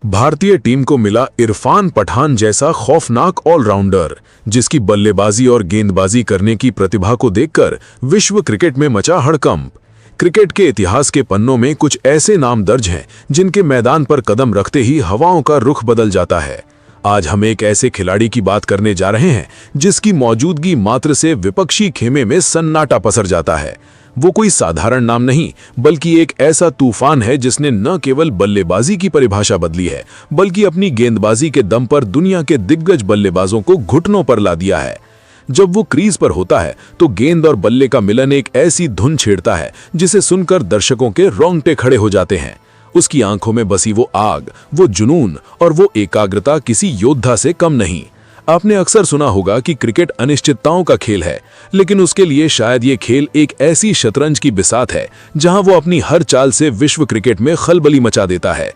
भारतीय टीम को मिला इरफान पठान जैसा खौफनाक ऑलराउंडर, जिसकी बल्लेबाजी और गेंदबाजी करने की प्रतिभा को देखकर विश्व क्रिकेट में मचा हड़कंप। क्रिकेट के इतिहास के पन्नों में कुछ ऐसे नाम दर्ज हैं जिनके मैदान पर कदम रखते ही हवाओं का रुख बदल जाता है। आज हम एक ऐसे खिलाड़ी की बात करने जा रहे हैं जिसकी मौजूदगी मात्र से विपक्षी खेमे में सन्नाटा पसर जाता है। वो कोई साधारण नाम नहीं, बल्कि एक ऐसा तूफान है जिसने न केवल बल्लेबाजी की परिभाषा बदली है, बल्कि अपनी गेंदबाजी के दम पर दुनिया के दिग्गज बल्लेबाजों को घुटनों पर ला दिया है। जब वो क्रीज पर होता है तो गेंद और बल्ले का मिलन एक ऐसी धुन छेड़ता है जिसे सुनकर दर्शकों के रोंगटे खड़े हो जाते हैं। उसकी आंखों में बसी वो आग, वो जुनून और वो एकाग्रता किसी योद्धा से कम नहीं। आपने अक्सर सुना होगा कि क्रिकेट अनिश्चितताओं का खेल है, लेकिन उसके लिए शायद ये खेल एक ऐसी शतरंज की बिसात है जहां वो अपनी हर चाल से विश्व क्रिकेट में खलबली मचा देता है।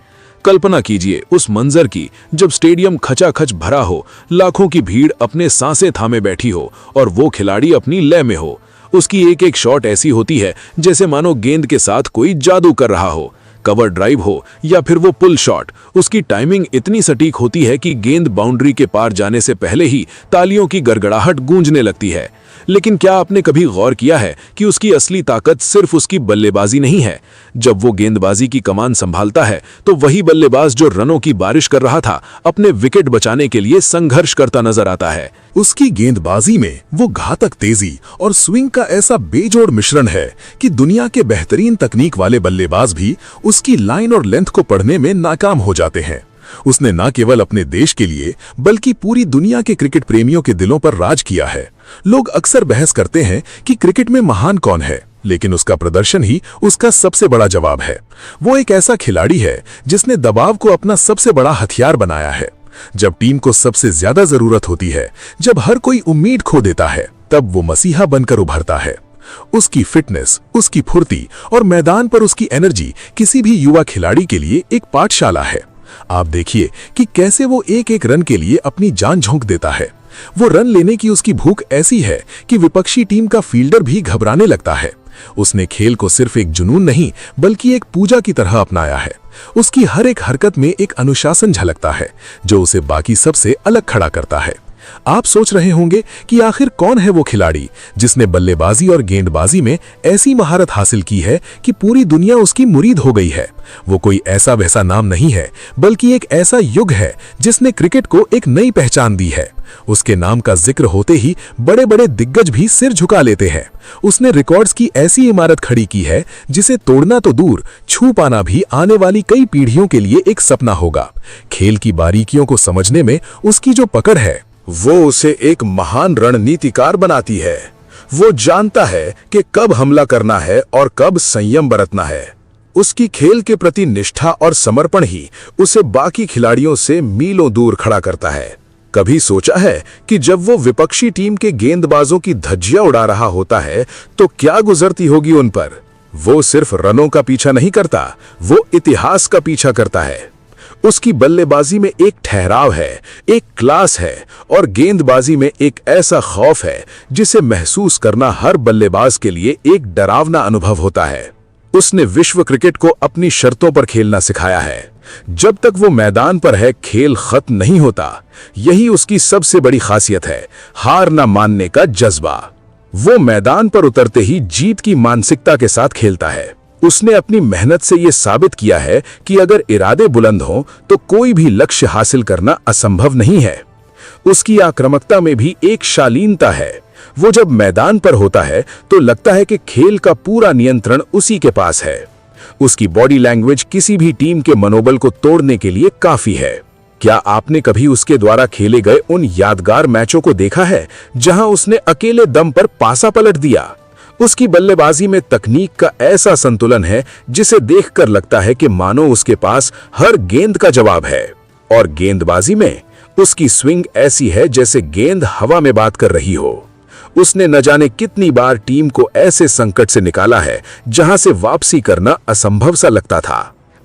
कल्पना कीजिए उस मंजर की जब स्टेडियम खचाखच भरा हो, लाखों की भीड़ अपने सांसें थामे बैठी हो और वो खिलाड़ी अपनी लय में हो। उसकी एक एक शॉट ऐसी होती है जैसे मानो गेंद के साथ कोई जादू कर रहा हो। कवर ड्राइव हो या फिर वो पुल शॉट, उसकी टाइमिंग इतनी सटीक होती है कि गेंद बाउंड्री के पार जाने से पहले ही तालियों की गड़गड़ाहट गूंजने लगती है। लेकिन क्या आपने कभी गौर किया है कि उसकी असली ताकत सिर्फ उसकी बल्लेबाजी नहीं है? जब वो गेंदबाजी की कमान संभालता है तो वही बल्लेबाज जो रनों की बारिश कर रहा था, अपने विकेट बचाने के लिए संघर्ष करता नजर आता है। उसकी गेंदबाजी में वो घातक तेजी और स्विंग का ऐसा बेजोड़ मिश्रण है कि दुनिया के बेहतरीन तकनीक वाले बल्लेबाज भी उसकी लाइन और लेंथ को पढ़ने में नाकाम हो जाते हैं। उसने न केवल अपने देश के लिए बल्कि पूरी दुनिया के क्रिकेट प्रेमियों के दिलों पर राज किया है। लोग अक्सर बहस करते हैं कि क्रिकेट में महान कौन है, लेकिन उसका प्रदर्शन ही उसका सबसे बड़ा जवाब है। वो एक ऐसा खिलाड़ी है जिसने दबाव को अपना सबसे बड़ा हथियार बनाया है। जब टीम को सबसे ज्यादा जरूरत होती है, जब हर कोई उम्मीद खो देता है, तब वो मसीहा बनकर उभरता है। उसकी फिटनेस, उसकी फुर्ती और मैदान पर उसकी एनर्जी किसी भी युवा खिलाड़ी के लिए एक पाठशाला है। आप देखिए कि कैसे वो एक एक रन के लिए अपनी जान झोंक देता है। वो रन लेने की उसकी भूख ऐसी है कि विपक्षी टीम का फील्डर भी घबराने लगता है। उसने खेल को सिर्फ एक जुनून नहीं बल्कि एक पूजा की तरह अपनाया है। उसकी हर एक हरकत में एक अनुशासन झलकता है जो उसे बाकी सबसे अलग खड़ा करता है। आप सोच रहे होंगे कि आखिर कौन है वो खिलाड़ी जिसने बल्लेबाजी और गेंदबाजी में ऐसी महारत हासिल की है कि पूरी दुनिया उसकी मुरीद हो गई है। वो कोई ऐसा वैसा नाम नहीं है, बल्कि एक ऐसा युग है जिसने क्रिकेट को एक नई पहचान दी है। उसके नाम का जिक्र होते ही बड़े बड़े दिग्गज भी सिर झुका लेते हैं। उसने रिकॉर्ड्स की ऐसी इमारत खड़ी की है जिसे तोड़ना तो दूर, छू पाना भी आने वाली कई पीढ़ियों के लिए एक सपना होगा। खेल की बारीकियों को समझने में उसकी जो पकड़ है, वो उसे एक महान रणनीतिकार बनाती है। वो जानता है कि कब हमला करना है और कब संयम बरतना है। उसकी खेल के प्रति निष्ठा और समर्पण ही उसे बाकी खिलाड़ियों से मीलों दूर खड़ा करता है। कभी सोचा है कि जब वो विपक्षी टीम के गेंदबाजों की धज्जियां उड़ा रहा होता है तो क्या गुजरती होगी उन पर? वो सिर्फ रनों का पीछा नहीं करता, वो इतिहास का पीछा करता है। उसकी बल्लेबाजी में एक ठहराव है, एक क्लास है और गेंदबाजी में एक ऐसा खौफ है जिसे महसूस करना हर बल्लेबाज के लिए एक डरावना अनुभव होता है। उसने विश्व क्रिकेट को अपनी शर्तों पर खेलना सिखाया है। जब तक वो मैदान पर है, खेल खत्म नहीं होता। यही उसकी सबसे बड़ी खासियत है, हार न मानने का जज्बा। वो मैदान पर उतरते ही जीत की मानसिकता के साथ खेलता है। उसने अपनी मेहनत से ये साबित किया है कि अगर इरादे बुलंद हों तो कोई भी लक्ष्य हासिल करना असंभव नहीं है। उसकी आक्रामकता में भी एक शालीनता है। वो जब मैदान पर होता है तो लगता है कि खेल का पूरा नियंत्रण उसी के पास है। उसकी बॉडी लैंग्वेज किसी भी टीम के मनोबल को तोड़ने के लिए काफी है। क्या आपने कभी उसके द्वारा खेले गए उन यादगार मैचों को देखा है जहां उसने अकेले दम पर पासा पलट दिया? उसकी बल्लेबाजी में तकनीक का ऐसा संतुलन है जिसे देखकर लगता है कि मानो उसके पास हर गेंद का जवाब है। और गेंदबाजी में उसकी स्विंग ऐसी है जैसे गेंद हवा में बात कर रही हो। उसने न जाने कितनी बार टीम को ऐसे संकट से निकाला है जहां से वापसी करना असंभव सा लगता था।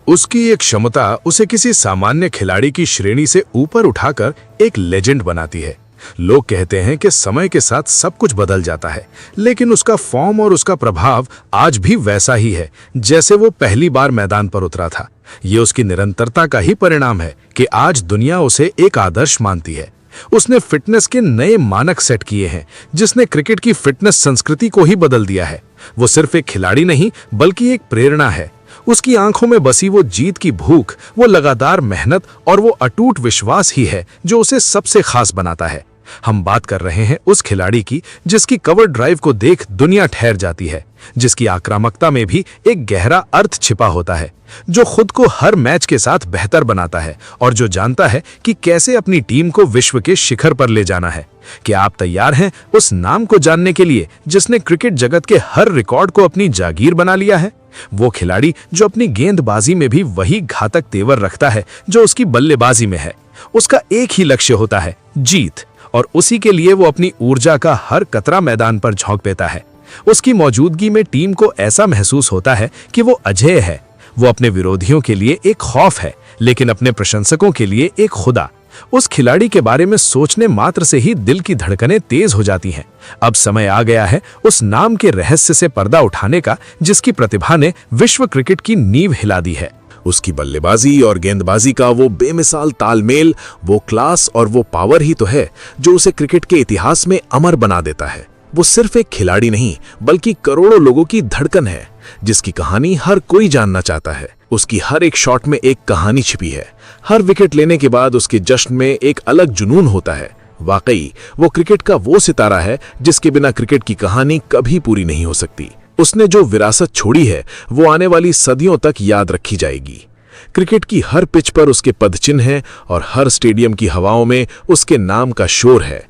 उसकी एक क्षमता उसे किसी सामान्य खिलाड़ी की श्रेणी से ऊपर उठाकर एक लेजेंड बनाती है। लोग कहते हैं कि समय के साथ सब कुछ बदल जाता है, लेकिन उसका फॉर्म और उसका प्रभाव आज भी वैसा ही है जैसे वो पहली बार मैदान पर उतरा था। ये उसकी निरंतरता का ही परिणाम है कि आज दुनिया उसे एक आदर्श मानती है। उसने फिटनेस के नए मानक सेट किए हैं, जिसने क्रिकेट की फिटनेस संस्कृति को ही बदल दिया है। वो सिर्फ एक खिलाड़ी नहीं, बल्कि एक प्रेरणा है। उसकी आंखों में बसी वो जीत की भूख, वो लगातार मेहनत और वो अटूट विश्वास ही है जो उसे सबसे खास बनाता है। हम बात कर रहे हैं उस खिलाड़ी की जिसकी कवर ड्राइव को देख दुनिया ठहर जाती है, जिसकी आक्रामकता में भी एक गहरा अर्थ छिपा होता है, जो खुद को हर मैच के साथ बेहतर बनाता है और जो जानता है कि कैसे अपनी टीम को विश्व के शिखर पर ले जाना है। क्या आप तैयार हैं उस नाम को जानने के लिए जिसने क्रिकेट जगत के हर रिकॉर्ड को अपनी जागीर बना लिया है? वो खिलाड़ी जो अपनी गेंदबाजी में भी वही घातक तेवर रखता है जो उसकी बल्लेबाजी में है। उसका एक ही लक्ष्य होता है, जीत, और उसी के लिए वो अपनी ऊर्जा का हर कतरा मैदान पर झोंक देता है। उसकी मौजूदगी में टीम को ऐसा महसूस होता है कि वो अजेय है। वो अपने विरोधियों के लिए एक खौफ है, लेकिन अपने प्रशंसकों के लिए एक खुदा। उस खिलाड़ी के बारे में सोचने मात्र से ही दिल की धड़कनें तेज हो जाती हैं। अब समय आ गया है उस नाम के रहस्य से पर्दा उठाने का, जिसकी प्रतिभा ने विश्व क्रिकेट की नींव हिला दी है। उसकी बल्लेबाजी और गेंदबाजी का वो बेमिसाल तालमेल, वो क्लास और वो पावर ही तो है जो उसे क्रिकेट के इतिहास में अमर बना देता है। वो सिर्फ एक खिलाड़ी नहीं, बल्कि करोड़ों लोगों की धड़कन है, जिसकी कहानी हर कोई जानना चाहता है। उसकी हर एक शॉट में एक कहानी छिपी है। हर विकेट लेने के बाद उसके जश्न में एक अलग जुनून होता है। वाकई वो क्रिकेट का वो सितारा है जिसके बिना क्रिकेट की कहानी कभी पूरी नहीं हो सकती। उसने जो विरासत छोड़ी है वो आने वाली सदियों तक याद रखी जाएगी। क्रिकेट की हर पिच पर उसके पदचिन्ह हैं और हर स्टेडियम की हवाओं में उसके नाम का शोर है।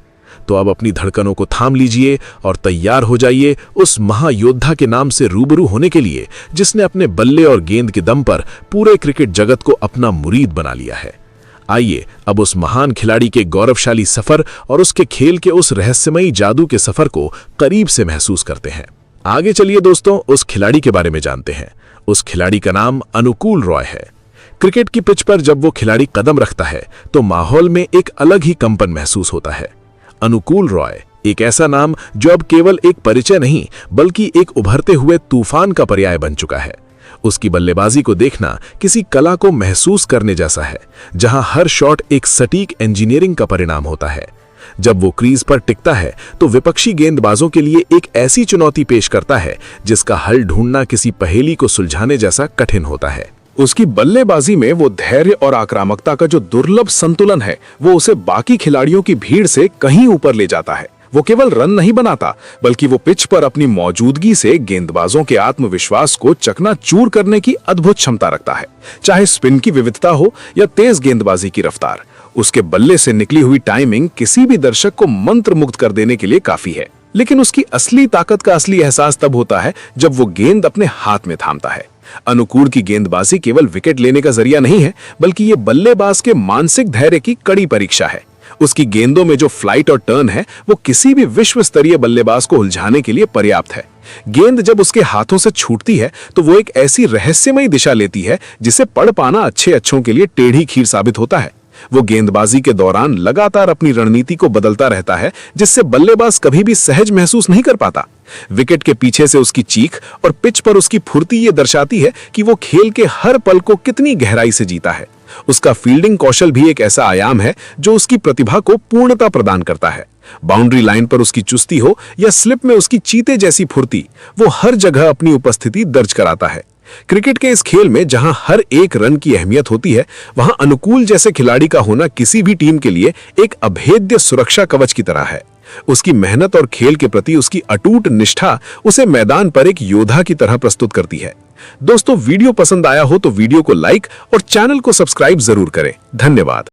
तो अब अपनी धड़कनों को थाम लीजिए और तैयार हो जाइए उस महायोद्धा के नाम से रूबरू होने के लिए, जिसने अपने बल्ले और गेंद के दम पर पूरे क्रिकेट जगत को अपना मुरीद बना लिया है। आइए अब उस महान खिलाड़ी के गौरवशाली सफर और उसके खेल के उस रहस्यमयी जादू के सफर को करीब से महसूस करते हैं। आगे चलिए दोस्तों, उस खिलाड़ी के बारे में जानते हैं। उस खिलाड़ी का नाम अनुकूल रॉय है। क्रिकेट की पिच पर जब वो खिलाड़ी कदम रखता है तो माहौल में एक अलग ही कंपन महसूस होता है। अनुकूल रॉय एक ऐसा नाम जो अब केवल एक परिचय नहीं, बल्कि एक उभरते हुए तूफान का पर्याय बन चुका है। उसकी बल्लेबाजी को देखना किसी कला को महसूस करने जैसा है, जहां हर शॉट एक सटीक इंजीनियरिंग का परिणाम होता है। जब वो क्रीज पर टिकता है तो विपक्षी गेंदबाजों के लिए एक ऐसी चुनौती पेश करता है जिसका हल ढूंढना किसी पहेली को सुलझाने जैसा कठिन होता है। उसकी बल्लेबाजी में वो धैर्य और आक्रामकता का जो दुर्लभ संतुलन है, वो उसे बाकी खिलाड़ियों की भीड़ से कहीं ऊपर ले जाता है। वो केवल रन नहीं बनाता, बल्कि वो पिच पर अपनी मौजूदगी से गेंदबाजों के आत्मविश्वास को चकनाचूर करने की अद्भुत क्षमता रखता है। चाहे स्पिन की विविधता हो या तेज गेंदबाजी की रफ्तार, उसके बल्ले से निकली हुई टाइमिंग किसी भी दर्शक को मंत्रमुग्ध कर देने के लिए काफी है। लेकिन उसकी असली ताकत का असली एहसास तब होता है जब वो गेंद अपने हाथ में थामता है। अनुकूल की गेंदबाजी केवल विकेट लेने का जरिया नहीं है, बल्कि ये बल्लेबाज के मानसिक धैर्य की कड़ी परीक्षा है। उसकी गेंदों में जो फ्लाइट और टर्न है, वो किसी भी विश्व स्तरीय बल्लेबाज को उलझाने के लिए पर्याप्त है। गेंद जब उसके हाथों से छूटती है तो वो एक ऐसी रहस्यमयी दिशा लेती है जिसे पढ़ पाना अच्छों के लिए टेढ़ी खीर साबित होता है। वो गेंदबाजी के दौरान लगातार अपनी रणनीति को बदलता रहता है, जिससे बल्लेबाज कभी भी सहज महसूस नहीं कर पाता। विकेट के पीछे से उसकी चीख और पिच पर उसकी फुर्ती ये दर्शाती है कि वो खेल के हर पल को कितनी गहराई से जीता है। उसका फील्डिंग कौशल भी एक ऐसा आयाम है जो उसकी प्रतिभा को पूर्णता प्रदान करता है। बाउंड्री लाइन पर उसकी चुस्ती हो या स्लिप में उसकी चीते जैसी फुर्ती, वो हर जगह अपनी उपस्थिति दर्ज कराता है। क्रिकेट के इस खेल में जहां हर एक रन की अहमियत होती है, वहां अनुकूल जैसे खिलाड़ी का होना किसी भी टीम के लिए एक अभेद्य सुरक्षा कवच की तरह है। उसकी मेहनत और खेल के प्रति उसकी अटूट निष्ठा उसे मैदान पर एक योद्धा की तरह प्रस्तुत करती है। दोस्तों, वीडियो पसंद आया हो तो वीडियो को लाइक और चैनल को सब्सक्राइब जरूर करें। धन्यवाद।